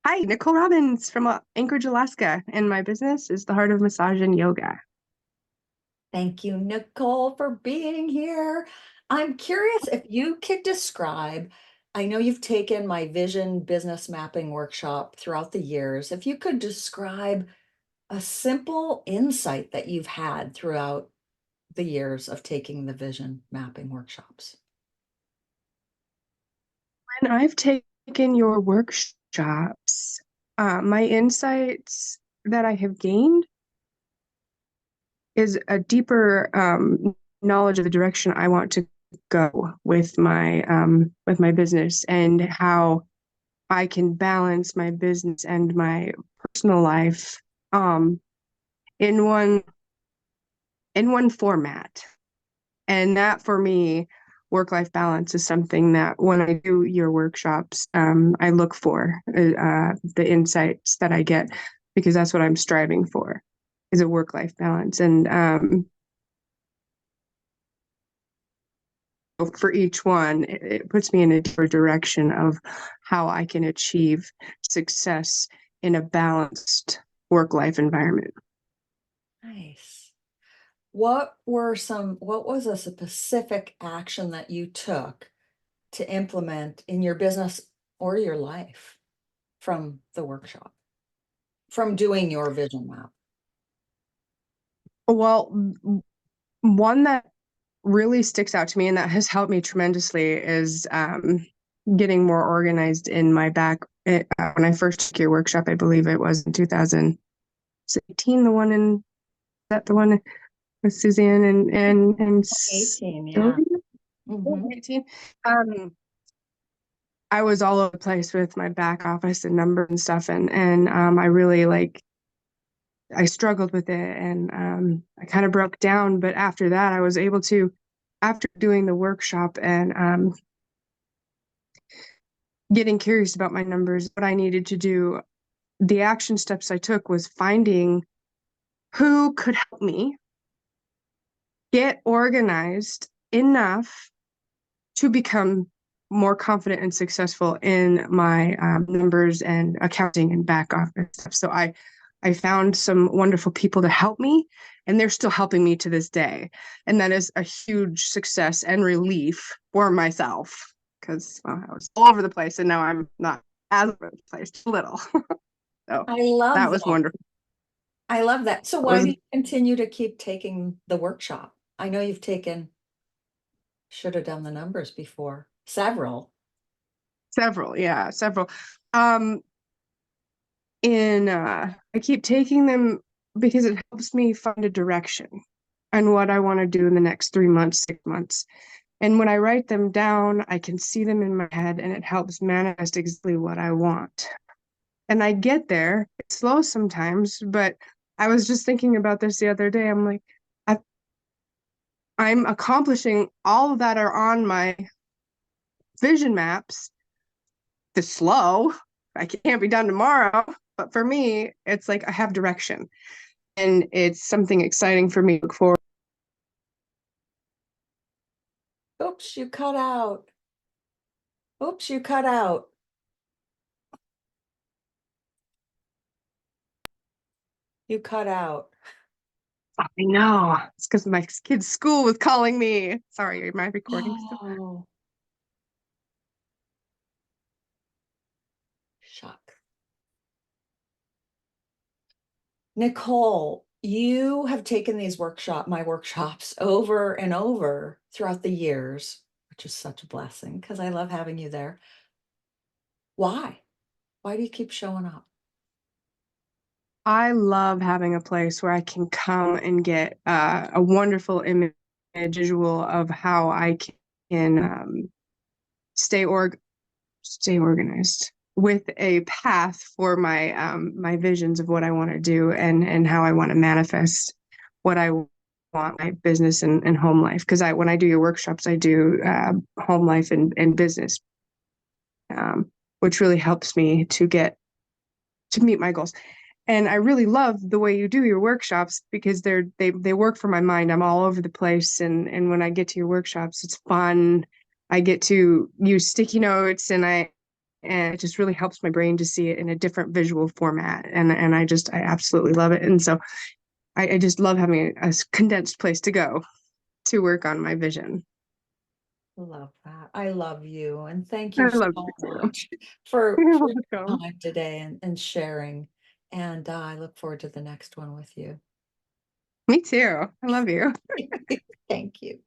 Hi, Nicole Robbins from Anchorage, Alaska, and my business is the Heart of Massage and Yoga. Thank you, Nicole, for being here. I'm curious if you could describe, I know you've taken my vision business mapping workshop throughout the years. If you could describe a simple insight that you've had throughout the years of taking the vision mapping workshops. When I've taken your workshops, my insights that I have gained is a deeper knowledge of the direction I want to go with my business and how I can balance my business and my personal life um, in one format. And that for me, work-life balance is something that when I do your workshops, I look for the insights that I get because that's what I'm striving for is a work-life balance. And for each one, it puts me in a deeper direction of how I can achieve success in a balanced work-life environment. Nice. What was a specific action that you took to implement in your business or your life from the workshop, from doing your vision map? Well, one that really sticks out to me and that has helped me tremendously is getting more organized in my back. When I first took your workshop, I believe it was in 2018, the one in that the one with Suzanne and 18, yeah. Sylvia? Hmm. 18. I was all over the place with my back office and numbers and stuff, and I really I struggled with it, and I kind of broke down. But after that, I was able to, after doing the workshop and getting curious about my numbers, what I needed to do, the action steps I took was finding who could help me get organized enough to become more confident and successful in my numbers and accounting and back office stuff. So I found some wonderful people to help me, and they're still helping me to this day. And that is a huge success and relief for myself because well, I was all over the place, and now I'm not as over the place, just a little. So I love that was that. wonderful. I love that. So That why was do you continue to keep taking the workshop? I know you've taken, should have done the numbers before, several. several, yeah, several. Um, I keep taking them because it helps me find a direction and what I want to do in the next 3 months, 6 months. And when I write them down, I can see them in my head and it helps manifest exactly what I want. And I get there. It's slow sometimes, but I was just thinking about this the other day. I'm like, I, I'm accomplishing all that are on my vision maps. It's slow. I can't be done tomorrow. But for me, it's like I have direction and it's something exciting for me to look forward. Oops, you cut out. Oops, you cut out. You cut out. I know. It's because my kid's school was calling me. Sorry, am I recording still? No. Shuck. Nicole, you have taken my workshops over and over throughout the years, which is such a blessing because I love having you there. Why? Why do you keep showing up? I love having a place where I can come and get a wonderful image visual of how I can stay stay organized with a path for my visions of what I want to do and how I want to manifest what I want my business and home life. Because I when I do your workshops, I do home life and business, which really helps me to meet my goals. And I really love the way you do your workshops because they work for my mind. I'm all over the place, and when I get to your workshops, it's fun. I get to use sticky notes, and and it just really helps my brain to see it in a different visual format. And I absolutely love it. And so I just love having a condensed place to go to work on my vision. Love that. I love you. And thank I you so love you too. much for You're your welcome. time today and sharing. And I look forward to the next one with you. Me too. I love you. Thank you.